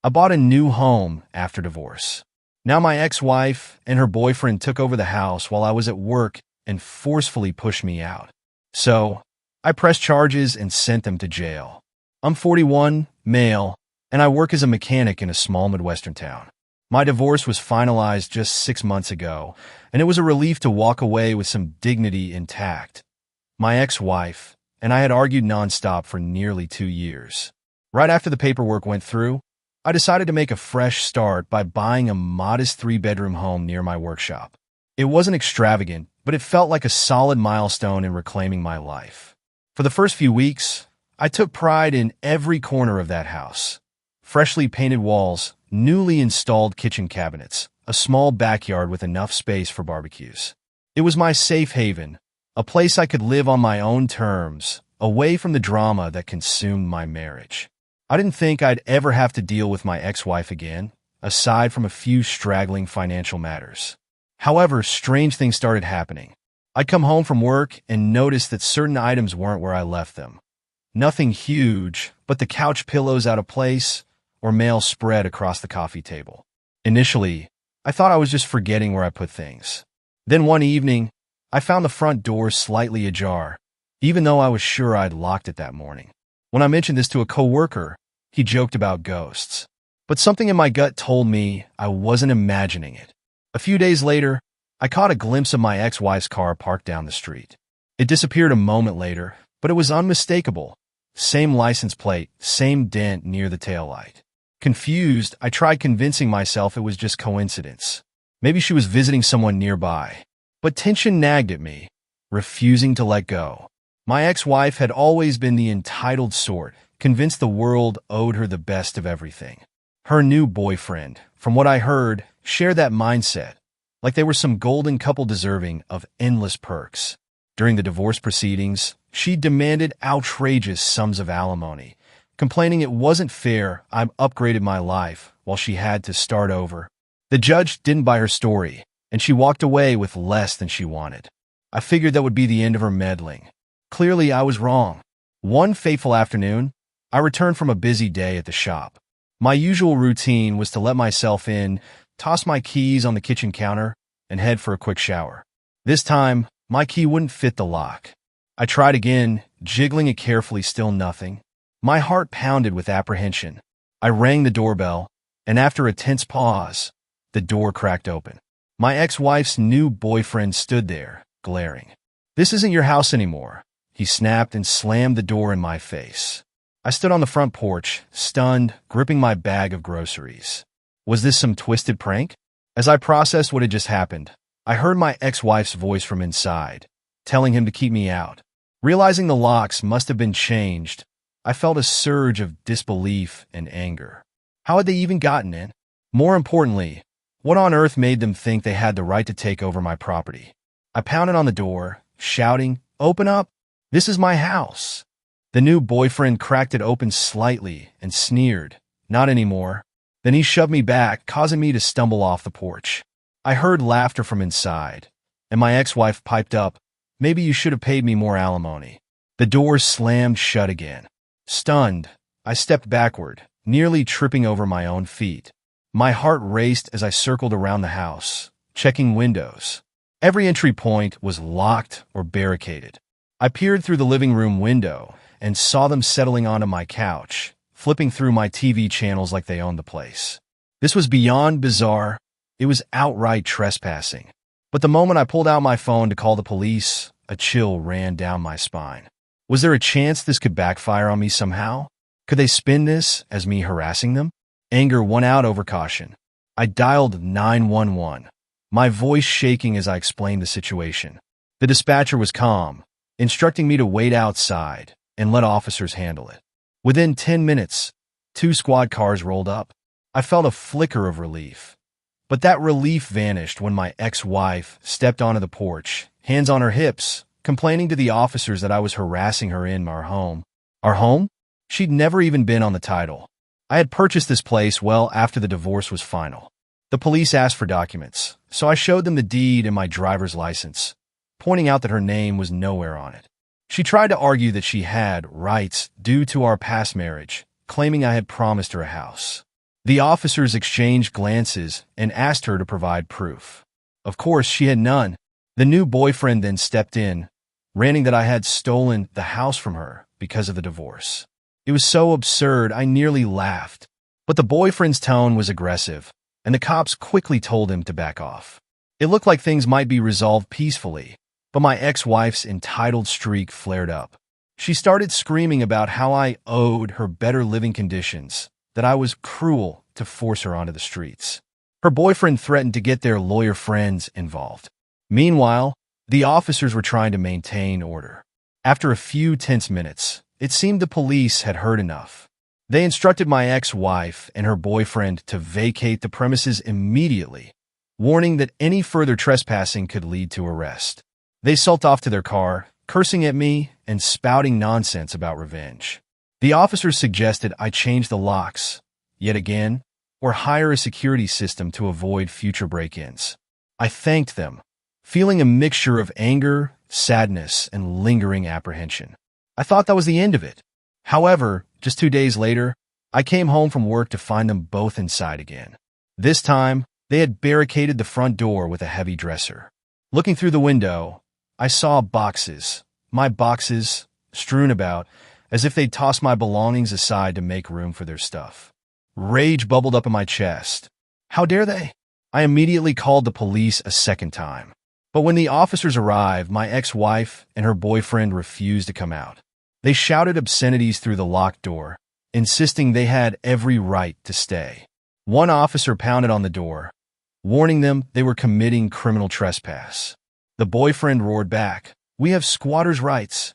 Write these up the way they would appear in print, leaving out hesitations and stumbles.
I bought a new home after divorce. Now my ex-wife and her boyfriend took over the house while I was at work and forcefully pushed me out. So, I pressed charges and sent them to jail. I'm 41, male, and I work as a mechanic in a small Midwestern town. My divorce was finalized just 6 months ago, and it was a relief to walk away with some dignity intact. My ex-wife and I had argued nonstop for nearly 2 years. Right after the paperwork went through, I decided to make a fresh start by buying a modest 3-bedroom home near my workshop. It wasn't extravagant, but it felt like a solid milestone in reclaiming my life. For the first few weeks, I took pride in every corner of that house. Freshly painted walls, newly installed kitchen cabinets, a small backyard with enough space for barbecues. It was my safe haven, a place I could live on my own terms, away from the drama that consumed my marriage. I didn't think I'd ever have to deal with my ex-wife again, aside from a few straggling financial matters. However, strange things started happening. I'd come home from work and notice that certain items weren't where I left them. Nothing huge, but the couch pillows out of place or mail spread across the coffee table. Initially, I thought I was just forgetting where I put things. Then one evening, I found the front door slightly ajar, even though I was sure I'd locked it that morning. When I mentioned this to a coworker, he joked about ghosts. But something in my gut told me I wasn't imagining it. A few days later, I caught a glimpse of my ex-wife's car parked down the street. It disappeared a moment later, but it was unmistakable. Same license plate, same dent near the taillight. Confused, I tried convincing myself it was just coincidence. Maybe she was visiting someone nearby. But tension nagged at me, refusing to let go. My ex-wife had always been the entitled sort, convinced the world owed her the best of everything. Her new boyfriend, from what I heard, shared that mindset, like they were some golden couple deserving of endless perks. During the divorce proceedings, she demanded outrageous sums of alimony, complaining it wasn't fair I upgraded my life while she had to start over. The judge didn't buy her story, and she walked away with less than she wanted. I figured that would be the end of her meddling. Clearly, I was wrong. One fateful afternoon, I returned from a busy day at the shop. My usual routine was to let myself in, toss my keys on the kitchen counter, and head for a quick shower. This time, my key wouldn't fit the lock. I tried again, jiggling it carefully, still nothing. My heart pounded with apprehension. I rang the doorbell, and after a tense pause, the door cracked open. My ex-wife's new boyfriend stood there, glaring. "This isn't your house anymore," he snapped and slammed the door in my face. I stood on the front porch, stunned, gripping my bag of groceries. Was this some twisted prank? As I processed what had just happened, I heard my ex-wife's voice from inside, telling him to keep me out. Realizing the locks must have been changed, I felt a surge of disbelief and anger. How had they even gotten in? More importantly, what on earth made them think they had the right to take over my property? I pounded on the door, shouting, "Open up! This is my house!" The new boyfriend cracked it open slightly and sneered, "Not anymore." Then he shoved me back, causing me to stumble off the porch. I heard laughter from inside, and my ex-wife piped up, "Maybe you should have paid me more alimony." The door slammed shut again. Stunned, I stepped backward, nearly tripping over my own feet. My heart raced as I circled around the house, checking windows. Every entry point was locked or barricaded. I peered through the living room window and saw them settling onto my couch, flipping through my TV channels like they owned the place. This was beyond bizarre. It was outright trespassing. But the moment I pulled out my phone to call the police, a chill ran down my spine. Was there a chance this could backfire on me somehow? Could they spin this as me harassing them? Anger won out over caution. I dialed 911, my voice shaking as I explained the situation. The dispatcher was calm, instructing me to wait outside and let officers handle it. Within 10 minutes, 2 squad cars rolled up. I felt a flicker of relief. But that relief vanished when my ex-wife stepped onto the porch, hands on her hips, complaining to the officers that I was harassing her in our home. Our home? She'd never even been on the title. I had purchased this place well after the divorce was final. The police asked for documents, so I showed them the deed and my driver's license, pointing out that her name was nowhere on it. She tried to argue that she had rights due to our past marriage, claiming I had promised her a house. The officers exchanged glances and asked her to provide proof. Of course, she had none. The new boyfriend then stepped in, ranting that I had stolen the house from her because of the divorce. It was so absurd, I nearly laughed. But the boyfriend's tone was aggressive, and the cops quickly told him to back off. It looked like things might be resolved peacefully, but my ex-wife's entitled streak flared up. She started screaming about how I owed her better living conditions, that I was cruel to force her onto the streets. Her boyfriend threatened to get their lawyer friends involved. Meanwhile, the officers were trying to maintain order. After a few tense minutes, it seemed the police had heard enough. They instructed my ex-wife and her boyfriend to vacate the premises immediately, warning that any further trespassing could lead to arrest. They sulked off to their car, cursing at me and spouting nonsense about revenge. The officers suggested I change the locks, yet again, or hire a security system to avoid future break-ins. I thanked them, feeling a mixture of anger, sadness, and lingering apprehension. I thought that was the end of it. However, just 2 days later, I came home from work to find them both inside again. This time, they had barricaded the front door with a heavy dresser. Looking through the window, I saw boxes, my boxes, strewn about, as if they'd tossed my belongings aside to make room for their stuff. Rage bubbled up in my chest. How dare they? I immediately called the police a second time. But when the officers arrived, my ex-wife and her boyfriend refused to come out. They shouted obscenities through the locked door, insisting they had every right to stay. One officer pounded on the door, warning them they were committing criminal trespass. The boyfriend roared back, "We have squatters' rights."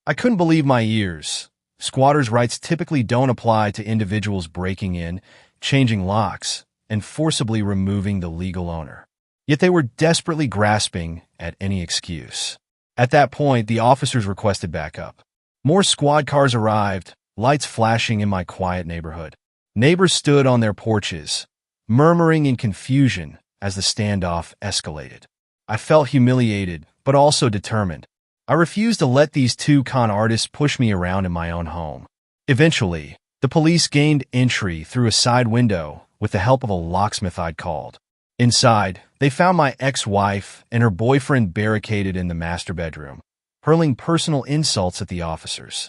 I couldn't believe my ears. Squatters' rights typically don't apply to individuals breaking in, changing locks, and forcibly removing the legal owner. Yet they were desperately grasping at any excuse. At that point, the officers requested backup. More squad cars arrived, lights flashing in my quiet neighborhood. Neighbors stood on their porches, murmuring in confusion as the standoff escalated. I felt humiliated, but also determined. I refused to let these two con artists push me around in my own home. Eventually, the police gained entry through a side window with the help of a locksmith I'd called. Inside, they found my ex-wife and her boyfriend barricaded in the master bedroom, hurling personal insults at the officers.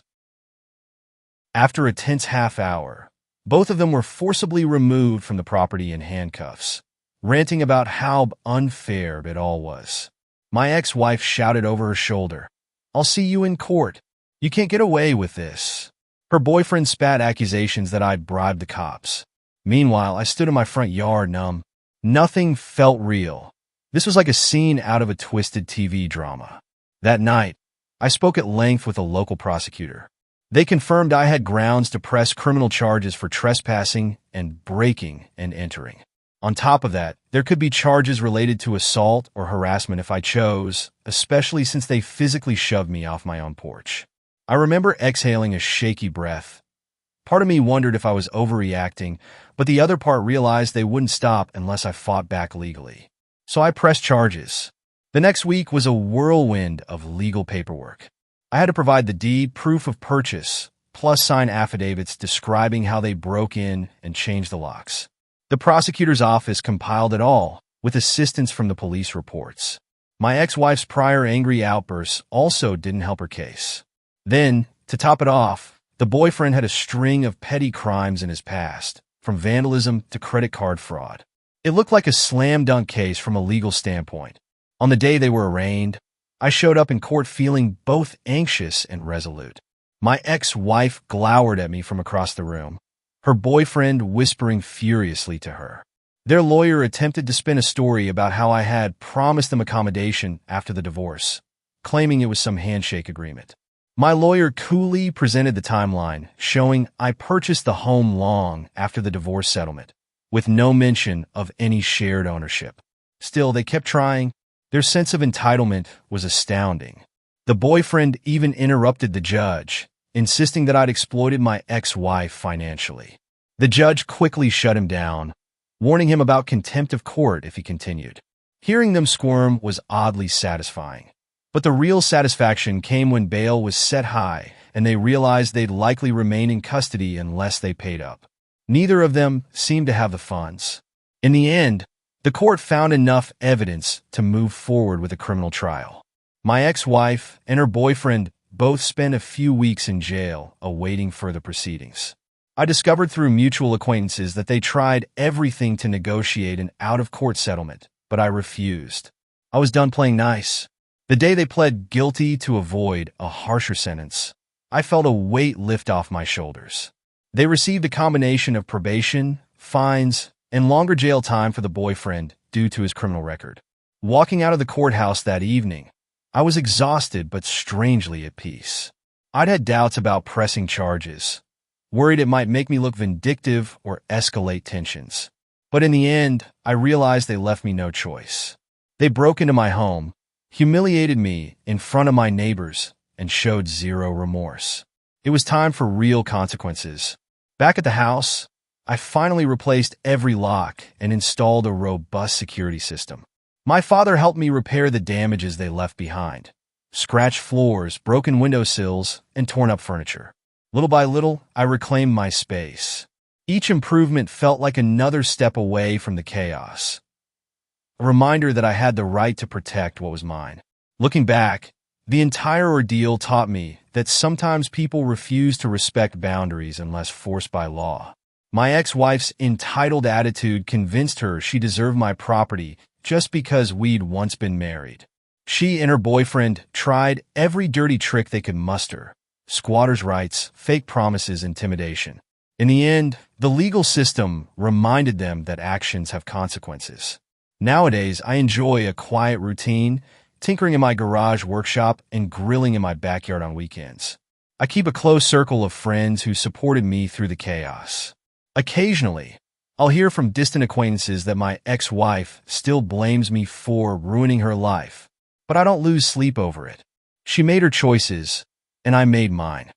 After a tense half hour, both of them were forcibly removed from the property in handcuffs, ranting about how unfair it all was. My ex-wife shouted over her shoulder, "I'll see you in court. You can't get away with this." Her boyfriend spat accusations that I'd bribed the cops. Meanwhile, I stood in my front yard numb. Nothing felt real. This was like a scene out of a twisted TV drama. That night, I spoke at length with a local prosecutor. They confirmed I had grounds to press criminal charges for trespassing and breaking and entering. On top of that, there could be charges related to assault or harassment if I chose, especially since they physically shoved me off my own porch. I remember exhaling a shaky breath. Part of me wondered if I was overreacting, but the other part realized they wouldn't stop unless I fought back legally. So I pressed charges. The next week was a whirlwind of legal paperwork. I had to provide the deed, proof of purchase, plus sign affidavits describing how they broke in and changed the locks. The prosecutor's office compiled it all, with assistance from the police reports. My ex-wife's prior angry outbursts also didn't help her case. Then, to top it off, the boyfriend had a string of petty crimes in his past, from vandalism to credit card fraud. It looked like a slam-dunk case from a legal standpoint. On the day they were arraigned, I showed up in court feeling both anxious and resolute. My ex-wife glowered at me from across the room, her boyfriend whispering furiously to her. Their lawyer attempted to spin a story about how I had promised them accommodation after the divorce, claiming it was some handshake agreement. My lawyer coolly presented the timeline, showing I purchased the home long after the divorce settlement, with no mention of any shared ownership. Still, they kept trying. Their sense of entitlement was astounding. The boyfriend even interrupted the judge, insisting that I'd exploited my ex-wife financially. The judge quickly shut him down, warning him about contempt of court if he continued. Hearing them squirm was oddly satisfying. But the real satisfaction came when bail was set high and they realized they'd likely remain in custody unless they paid up. Neither of them seemed to have the funds. In the end, the court found enough evidence to move forward with a criminal trial. My ex-wife and her boyfriend both spent a few weeks in jail awaiting further proceedings. I discovered through mutual acquaintances that they tried everything to negotiate an out-of-court settlement, but I refused. I was done playing nice. The day they pled guilty to avoid a harsher sentence, I felt a weight lift off my shoulders. They received a combination of probation, fines, and longer jail time for the boyfriend due to his criminal record. Walking out of the courthouse that evening, I was exhausted but strangely at peace. I'd had doubts about pressing charges, worried it might make me look vindictive or escalate tensions. But in the end, I realized they left me no choice. They broke into my home, humiliated me in front of my neighbors, and showed zero remorse. It was time for real consequences. Back at the house, I finally replaced every lock and installed a robust security system. My father helped me repair the damages they left behind: scratched floors, broken windowsills, and torn up furniture. Little by little, I reclaimed my space. Each improvement felt like another step away from the chaos, a reminder that I had the right to protect what was mine. Looking back, the entire ordeal taught me that sometimes people refuse to respect boundaries unless forced by law. My ex-wife's entitled attitude convinced her she deserved my property just because we'd once been married. She and her boyfriend tried every dirty trick they could muster: squatters' rights, fake promises, intimidation. In the end, the legal system reminded them that actions have consequences. Nowadays, I enjoy a quiet routine, tinkering in my garage workshop and grilling in my backyard on weekends. I keep a close circle of friends who supported me through the chaos. Occasionally, I'll hear from distant acquaintances that my ex-wife still blames me for ruining her life, but I don't lose sleep over it. She made her choices, and I made mine.